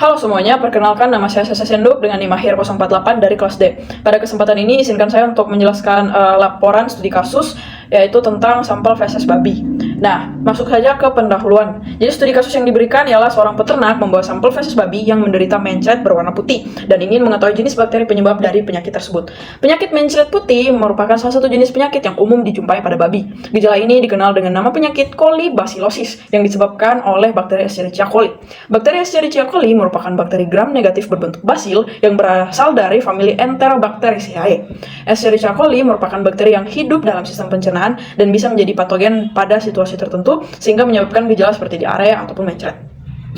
Halo semuanya, perkenalkan nama saya Sasa Senduk dengan NIM akhir 048 dari kelas D. Pada kesempatan ini izinkan saya untuk menjelaskan laporan studi kasus yaitu tentang sampel feses babi. Nah, masuk saja ke pendahuluan. Jadi studi kasus yang diberikan ialah seorang peternak membawa sampel feses babi yang menderita mencret berwarna putih dan ingin mengetahui jenis bakteri penyebab dari penyakit tersebut. Penyakit mencret putih merupakan salah satu jenis penyakit yang umum dijumpai pada babi. Gejala ini dikenal dengan nama penyakit kolibasilosis yang disebabkan oleh bakteri Escherichia coli. Bakteri Escherichia coli merupakan bakteri gram negatif berbentuk basil yang berasal dari famili Enterobacteriaceae. Escherichia coli merupakan bakteri yang hidup dalam sistem pencernaan dan bisa menjadi patogen pada situasi tertentu sehingga menyebabkan gejala seperti diarea ataupun mencret.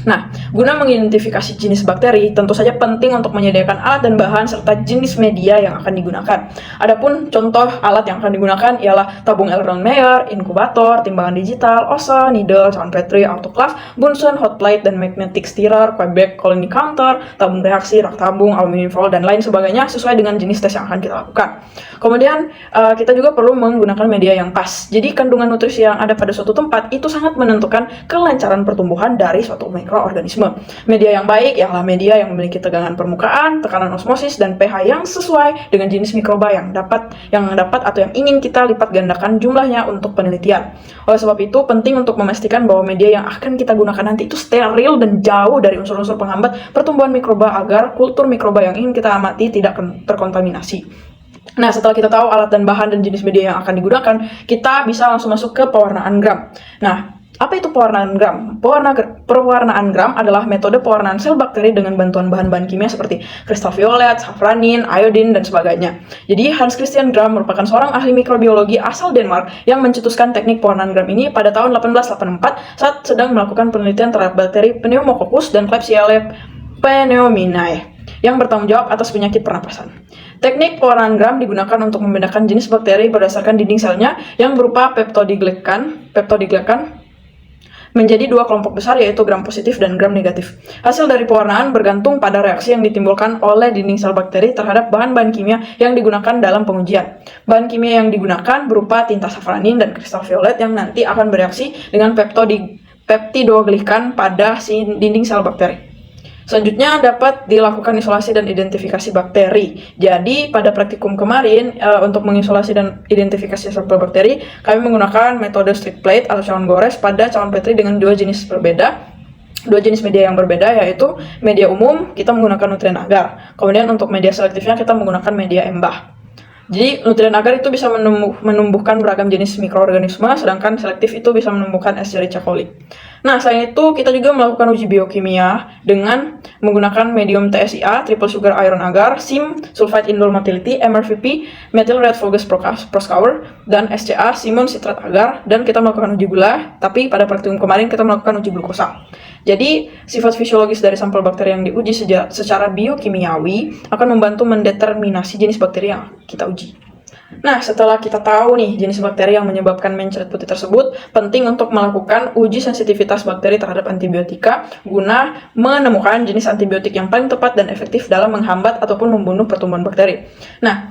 Nah, guna mengidentifikasi jenis bakteri, tentu saja penting untuk menyediakan alat dan bahan serta jenis media yang akan digunakan. Adapun contoh alat yang akan digunakan ialah tabung Erlenmeyer, inkubator, timbangan digital, OSA, needle, cawan Petri, autoclave, Bunsen, hot plate, dan magnetic stirrer, Quebec colony counter, tabung reaksi, rak tabung, aluminium foil, dan lain sebagainya sesuai dengan jenis tes yang akan kita lakukan. Kemudian, kita juga perlu menggunakan media yang pas. Jadi, kandungan nutrisi yang ada pada suatu tempat itu sangat menentukan kelancaran pertumbuhan dari suatu mikroorganisme. Media yang baik ialah media yang memiliki tegangan permukaan, tekanan osmosis, dan pH yang sesuai dengan jenis mikroba yang dapat atau yang ingin kita lipat gandakan jumlahnya untuk penelitian. Oleh sebab itu, penting untuk memastikan bahwa media yang akan kita gunakan nanti itu steril dan jauh dari unsur-unsur penghambat pertumbuhan mikroba agar kultur mikroba yang ingin kita amati tidak terkontaminasi. Nah, setelah kita tahu alat dan bahan dan jenis media yang akan digunakan, kita bisa langsung masuk ke pewarnaan gram. Nah, apa itu pewarnaan gram? Pewarnaan gram adalah metode pewarnaan sel bakteri dengan bantuan bahan-bahan kimia seperti kristal violet, safranin, iodin, dan sebagainya. Jadi, Hans Christian Gram merupakan seorang ahli mikrobiologi asal Denmark yang mencetuskan teknik pewarnaan gram ini pada tahun 1884 saat sedang melakukan penelitian terhadap bakteri Pneumococcus dan Klebsiella pneumoniae yang bertanggung jawab atas penyakit pernapasan. Teknik pewarnaan gram digunakan untuk membedakan jenis bakteri berdasarkan dinding selnya yang berupa peptidoglycan menjadi dua kelompok besar yaitu gram positif dan gram negatif. Hasil dari pewarnaan bergantung pada reaksi yang ditimbulkan oleh dinding sel bakteri terhadap bahan-bahan kimia yang digunakan dalam pengujian. Bahan kimia yang digunakan berupa tinta safranin dan kristal violet yang nanti akan bereaksi dengan peptidoglikan pada dinding sel bakteri. Selanjutnya dapat dilakukan isolasi dan identifikasi bakteri. Jadi pada praktikum kemarin untuk mengisolasi dan identifikasi sampel bakteri, kami menggunakan metode strip plate atau cawan gores pada cawan Petri dengan dua jenis media yang berbeda, yaitu media umum kita menggunakan nutrien agar. Kemudian untuk media selektifnya kita menggunakan media embah. Jadi nutrien agar itu bisa menumbuhkan beragam jenis mikroorganisme, sedangkan selektif itu bisa menumbuhkan Escherichia coli. Nah, selain itu kita juga melakukan uji biokimia dengan menggunakan medium TSIA, triple sugar iron agar, SIM, sulfite indole motility, MRVP, methyl red fungus proscour, dan SCA, simon citrat agar, dan kita melakukan uji gula, tapi pada praktikum kemarin kita melakukan uji glukosa. Jadi, sifat fisiologis dari sampel bakteri yang diuji secara biokimiawi akan membantu mendeterminasi jenis bakteri yang kita uji. Nah, setelah kita tahu nih jenis bakteri yang menyebabkan mencret putih tersebut, penting untuk melakukan uji sensitivitas bakteri terhadap antibiotika guna menemukan jenis antibiotik yang paling tepat dan efektif dalam menghambat ataupun membunuh pertumbuhan bakteri. Nah,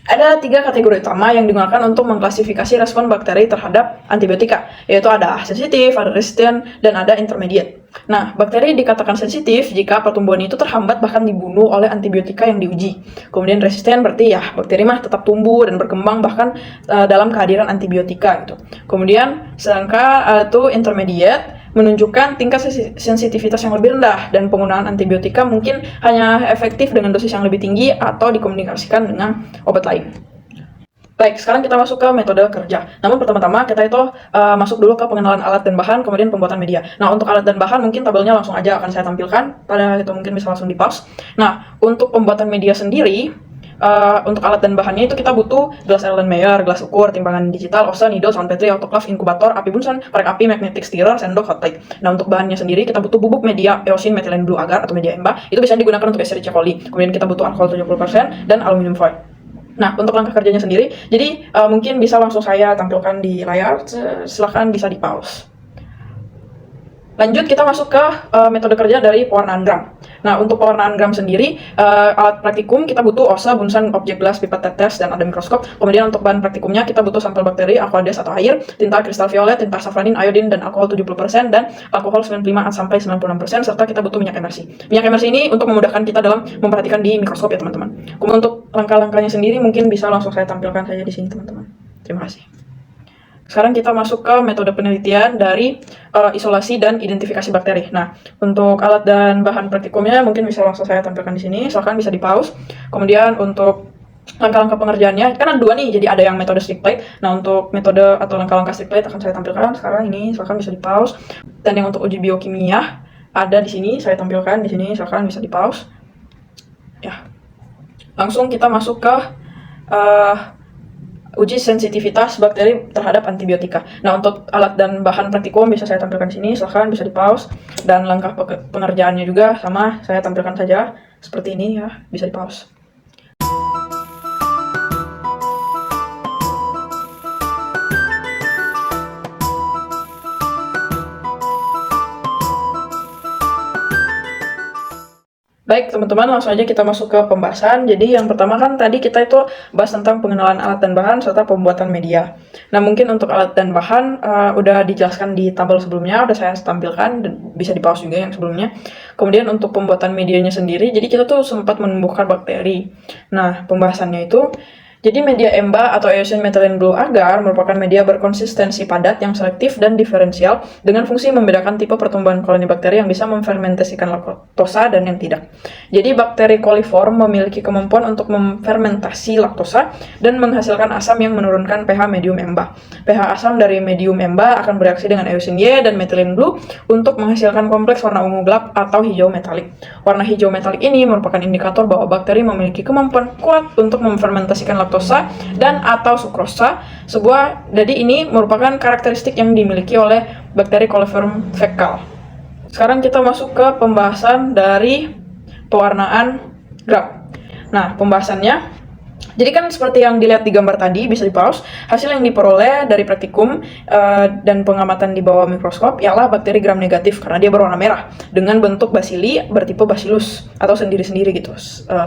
ada 3 kategori utama yang digunakan untuk mengklasifikasi respon bakteri terhadap antibiotika, yaitu ada sensitif, ada resisten, dan ada intermediate. Nah, bakteri dikatakan sensitif jika pertumbuhan itu terhambat bahkan dibunuh oleh antibiotika yang diuji. Kemudian resisten berarti ya bakteri mah tetap tumbuh dan berkembang bahkan dalam kehadiran antibiotika gitu. Kemudian sedangkan itu intermediate menunjukkan tingkat sensitivitas yang lebih rendah dan penggunaan antibiotika mungkin hanya efektif dengan dosis yang lebih tinggi atau dikomunikasikan dengan obat lain. Baik, sekarang kita masuk ke metode kerja. Namun pertama-tama kita itu masuk dulu ke pengenalan alat dan bahan, kemudian pembuatan media. Nah, untuk alat dan bahan mungkin tabelnya langsung aja akan saya tampilkan, pada itu mungkin bisa langsung di-pause. Nah, untuk pembuatan media sendiri, untuk alat dan bahannya itu kita butuh gelas Erlenmeyer, gelas ukur, timbangan digital, OSA, needle, cawan Petri, autoclave, inkubator, api Bunsen, korek api, magnetic stirrer, sendok, hot plate. Nah, untuk bahannya sendiri kita butuh bubuk media eosin methylene blue agar atau media embah. Itu bisa digunakan untuk Escherichia coli. Kemudian kita butuh alkohol 70% dan aluminium foil. Nah, untuk langkah kerjanya sendiri, jadi mungkin bisa langsung saya tampilkan di layar, silahkan bisa di pause. Lanjut kita masuk ke metode kerja dari pewarnaan gram. Nah, untuk pewarnaan gram sendiri, alat praktikum kita butuh OSA, bunsan, objek gelas, pipet tetes, dan ada mikroskop. Kemudian untuk bahan praktikumnya kita butuh sampel bakteri, aqueous atau air, tinta kristal violet, tinta safranin, iodin, dan alkohol 70%, dan alkohol 95-96%, serta kita butuh minyak emersi. Minyak emersi ini untuk memudahkan kita dalam memperhatikan di mikroskop ya teman-teman. Kemudian untuk langkah-langkahnya sendiri mungkin bisa langsung saya tampilkan saja di sini teman-teman. Terima kasih. Sekarang kita masuk ke metode penelitian dari isolasi dan identifikasi bakteri. Nah, untuk alat dan bahan praktikumnya mungkin bisa langsung saya tampilkan di sini. Silakan bisa di pause. Kemudian untuk langkah-langkah pengerjaannya, kan ada dua nih, jadi ada yang metode stick plate. Nah, untuk metode atau langkah-langkah stick plate akan saya tampilkan sekarang ini. Silakan bisa di pause. Dan yang untuk uji biokimia ada di sini, saya tampilkan di sini. Silakan bisa di pause. Ya, langsung kita masuk ke uji sensitivitas bakteri terhadap antibiotika. Nah, untuk alat dan bahan praktikum bisa saya tampilkan di sini, silahkan bisa di pause. Dan langkah pengerjaannya juga sama, saya tampilkan saja seperti ini ya, bisa di pause. Baik teman-teman, langsung aja kita masuk ke pembahasan. Jadi yang pertama kan tadi kita itu bahas tentang pengenalan alat dan bahan serta pembuatan media. Nah, mungkin untuk alat dan bahan udah dijelaskan di tabel sebelumnya, udah saya tampilkan dan bisa di pause juga yang sebelumnya. Kemudian untuk pembuatan medianya sendiri, jadi kita tuh sempat menumbuhkan bakteri. Nah, pembahasannya itu, jadi media EMBA atau Eosin Methylene Blue Agar merupakan media berkonsistensi padat yang selektif dan diferensial dengan fungsi membedakan tipe pertumbuhan koloni bakteri yang bisa memfermentasikan laktosa dan yang tidak. Jadi bakteri coliform memiliki kemampuan untuk memfermentasi laktosa dan menghasilkan asam yang menurunkan pH medium EMBA. pH asam dari medium EMBA akan bereaksi dengan Eosin Y dan Methylene Blue untuk menghasilkan kompleks warna ungu gelap atau hijau metalik. Warna hijau metalik ini merupakan indikator bahwa bakteri memiliki kemampuan kuat untuk memfermentasikan laktosa dan atau sukrosa. Jadi ini merupakan karakteristik yang dimiliki oleh bakteri coliform fekal. Sekarang kita masuk ke pembahasan dari pewarnaan gram. Nah, pembahasannya, jadi kan seperti yang dilihat di gambar tadi, bisa di pause, hasil yang diperoleh dari praktikum dan pengamatan di bawah mikroskop ialah bakteri gram negatif karena dia berwarna merah dengan bentuk basili bertipe bacillus atau sendiri-sendiri gitu,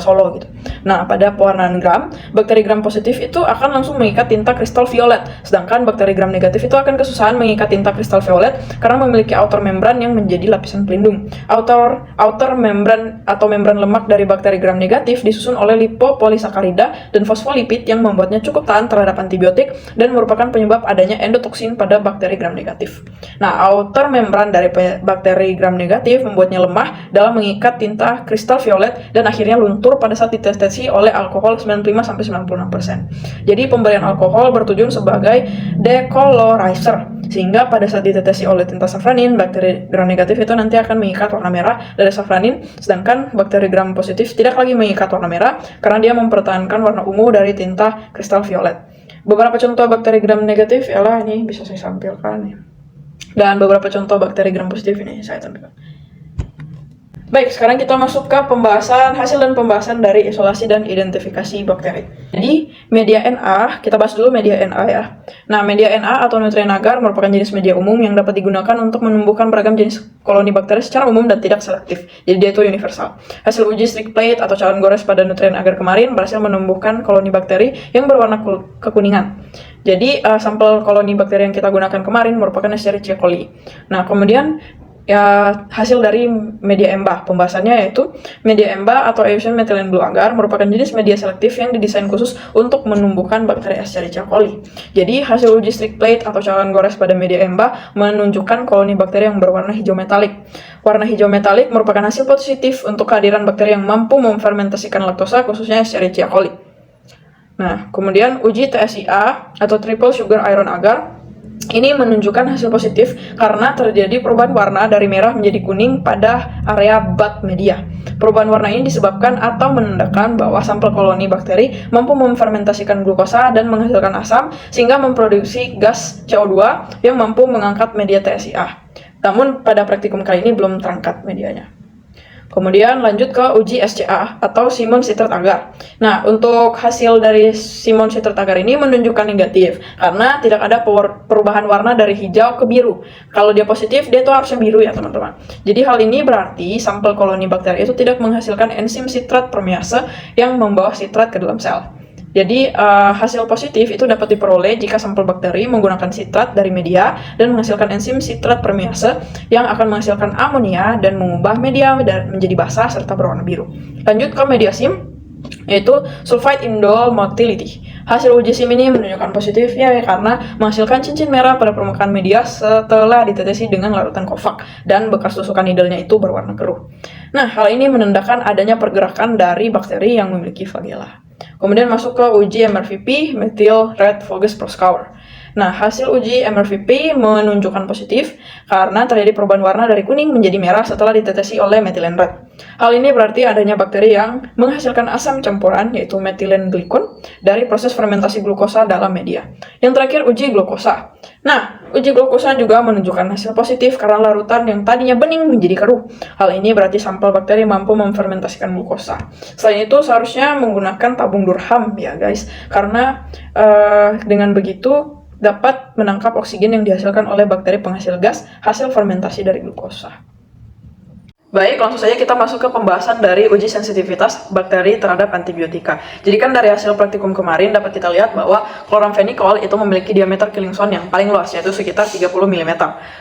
solo gitu. Nah, pada pewarnaan gram, bakteri gram positif itu akan langsung mengikat tinta kristal violet, sedangkan bakteri gram negatif itu akan kesusahan mengikat tinta kristal violet karena memiliki outer membran yang menjadi lapisan pelindung. Outer membran atau membran lemak dari bakteri gram negatif disusun oleh lipopolisakarida dan fosfolipid yang membuatnya cukup tahan terhadap antibiotik dan merupakan penyebab adanya endotoksin pada bakteri gram negatif. Nah, outer membran dari bakteri gram negatif membuatnya lemah dalam mengikat tinta kristal violet dan akhirnya luntur pada saat dideteksi oleh alkohol 95-96%. Jadi pemberian alkohol bertujuan sebagai decolorizer, sehingga pada saat ditetesi oleh tinta safranin, bakteri gram negatif itu nanti akan mengikat warna merah dari safranin, sedangkan bakteri gram positif tidak lagi mengikat warna merah karena dia mempertahankan warna ungu dari tinta kristal violet. Beberapa contoh bakteri gram negatif ialah ini bisa saya tampilkan nih. Dan beberapa contoh bakteri gram positif ini saya tampilkan. Baik, sekarang kita masuk ke pembahasan hasil dan pembahasan dari isolasi dan identifikasi bakteri. Jadi, media Na, kita bahas dulu media Na ya. Nah, media Na atau nutrien agar merupakan jenis media umum yang dapat digunakan untuk menumbuhkan beragam jenis koloni bakteri secara umum dan tidak selektif. Jadi, dia itu universal. Hasil uji stick plate atau cairan gores pada nutrien agar kemarin berhasil menumbuhkan koloni bakteri yang berwarna kekuningan. Jadi, sampel koloni bakteri yang kita gunakan kemarin merupakan Escherichia coli. Nah, kemudian ya, hasil dari media EMBA. Pembahasannya yaitu media EMBA atau Eosin Methylene Blue Agar merupakan jenis media selektif yang didesain khusus untuk menumbuhkan bakteri Escherichia coli. Jadi, hasil uji stick plate atau cairan gores pada media EMBA menunjukkan koloni bakteri yang berwarna hijau metalik. Warna hijau metalik merupakan hasil positif untuk kehadiran bakteri yang mampu memfermentasikan laktosa, khususnya Escherichia coli. Nah, kemudian uji TSIA atau Triple Sugar Iron Agar ini menunjukkan hasil positif karena terjadi perubahan warna dari merah menjadi kuning pada area bud media. Perubahan warna ini disebabkan atau menandakan bahwa sampel koloni bakteri mampu memfermentasikan glukosa dan menghasilkan asam sehingga memproduksi gas CO2 yang mampu mengangkat media TSIA. Namun pada praktikum kali ini belum terangkat medianya. Kemudian lanjut ke uji SCA atau Simon Citrate Agar. Nah, untuk hasil dari Simon Citrate Agar ini menunjukkan negatif karena tidak ada perubahan warna dari hijau ke biru. Kalau dia positif, dia tuh harusnya biru ya teman-teman. Jadi hal ini berarti sampel koloni bakteri itu tidak menghasilkan enzim sitrat permease yang membawa sitrat ke dalam sel. Jadi hasil positif itu dapat diperoleh jika sampel bakteri menggunakan sitrat dari media dan menghasilkan enzim sitrat permease yang akan menghasilkan amonia dan mengubah media menjadi basah serta berwarna biru. Lanjut ke media SIM, yaitu sulfide indol motility. Hasil uji SIM ini menunjukkan positifnya karena menghasilkan cincin merah pada permukaan media setelah ditetesi dengan larutan kofak dan bekas tusukan needle-nya itu berwarna keruh. Nah, hal ini menandakan adanya pergerakan dari bakteri yang memiliki flagella. Kemudian masuk ke uji MRVP, methyl red Voges Proskauer. Nah, hasil uji MRVP menunjukkan positif karena terjadi perubahan warna dari kuning menjadi merah setelah ditetesi oleh metilen red. Hal ini berarti adanya bakteri yang menghasilkan asam campuran yaitu metilen glikon dari proses fermentasi glukosa dalam media. Yang terakhir uji glukosa. Nah, uji glukosa juga menunjukkan hasil positif karena larutan yang tadinya bening menjadi keruh. Hal ini berarti sampel bakteri mampu memfermentasikan glukosa. Selain itu seharusnya menggunakan tabung Durham ya guys, karena dengan begitu dapat menangkap oksigen yang dihasilkan oleh bakteri penghasil gas hasil fermentasi dari glukosa. Baik, langsung saja kita masuk ke pembahasan dari uji sensitivitas bakteri terhadap antibiotika. Jadi kan dari hasil praktikum kemarin dapat kita lihat bahwa chloramphenicol itu memiliki diameter killing zone yang paling luas, yaitu sekitar 30 mm.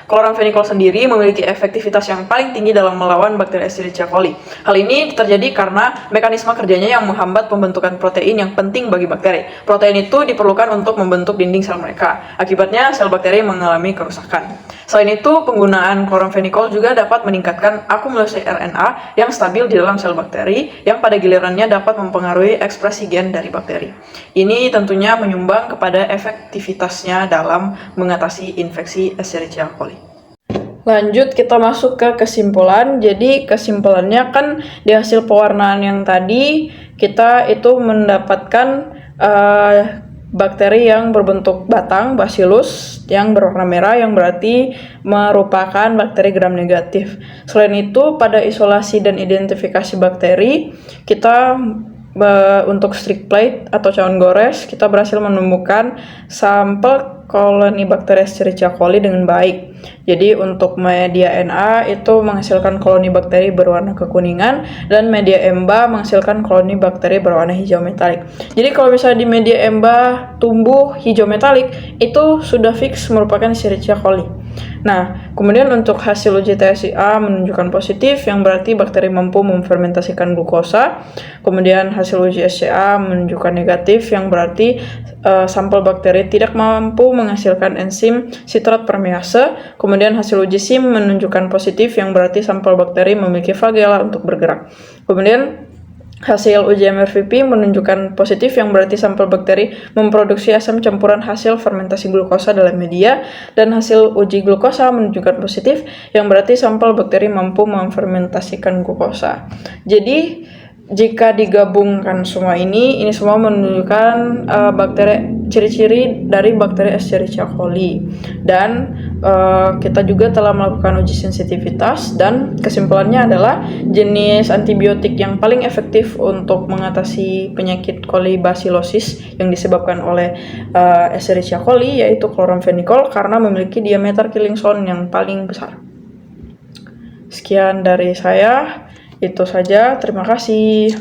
Chloramphenicol sendiri memiliki efektivitas yang paling tinggi dalam melawan bakteri Escherichia coli. Hal ini terjadi karena mekanisme kerjanya yang menghambat pembentukan protein yang penting bagi bakteri. Protein itu diperlukan untuk membentuk dinding sel mereka. Akibatnya sel bakteri mengalami kerusakan. Selain itu, penggunaan chloramphenicol juga dapat meningkatkan akumulasi RNA yang stabil di dalam sel bakteri yang pada gilirannya dapat mempengaruhi ekspresi gen dari bakteri. Ini tentunya menyumbang kepada efektivitasnya dalam mengatasi infeksi Escherichia coli. Lanjut kita masuk ke kesimpulan. Jadi kesimpulannya kan di hasil pewarnaan yang tadi kita itu mendapatkan bakteri yang berbentuk batang, bacillus, yang berwarna merah, yang berarti merupakan bakteri gram negatif. Selain itu, pada isolasi dan identifikasi bakteri, kita untuk strict plate atau cawan gores, kita berhasil menemukan sampel koloni bakteri Escherichia coli dengan baik. Jadi untuk media Na itu menghasilkan koloni bakteri berwarna kekuningan dan media Emba menghasilkan koloni bakteri berwarna hijau metalik. Jadi kalau misalnya di media Emba tumbuh hijau metalik itu sudah fix merupakan Escherichia coli. Nah, kemudian untuk hasil uji TSIA menunjukkan positif yang berarti bakteri mampu memfermentasikan glukosa. Kemudian hasil uji SCA menunjukkan negatif yang berarti sampel bakteri tidak mampu menghasilkan enzim sitrat permease. Kemudian hasil uji SIM menunjukkan positif yang berarti sampel bakteri memiliki flagella untuk bergerak. Kemudian hasil uji MRVP menunjukkan positif yang berarti sampel bakteri memproduksi asam campuran hasil fermentasi glukosa dalam media, dan hasil uji glukosa menunjukkan positif yang berarti sampel bakteri mampu memfermentasikan glukosa. Jadi jika digabungkan semua ini semua menunjukkan ciri-ciri dari bakteri Escherichia coli. Dan kita juga telah melakukan uji sensitivitas dan kesimpulannya adalah jenis antibiotik yang paling efektif untuk mengatasi penyakit kolibasilosis yang disebabkan oleh Escherichia coli yaitu chloramphenicol karena memiliki diameter killing zone yang paling besar. Sekian dari saya. Itu saja, terima kasih.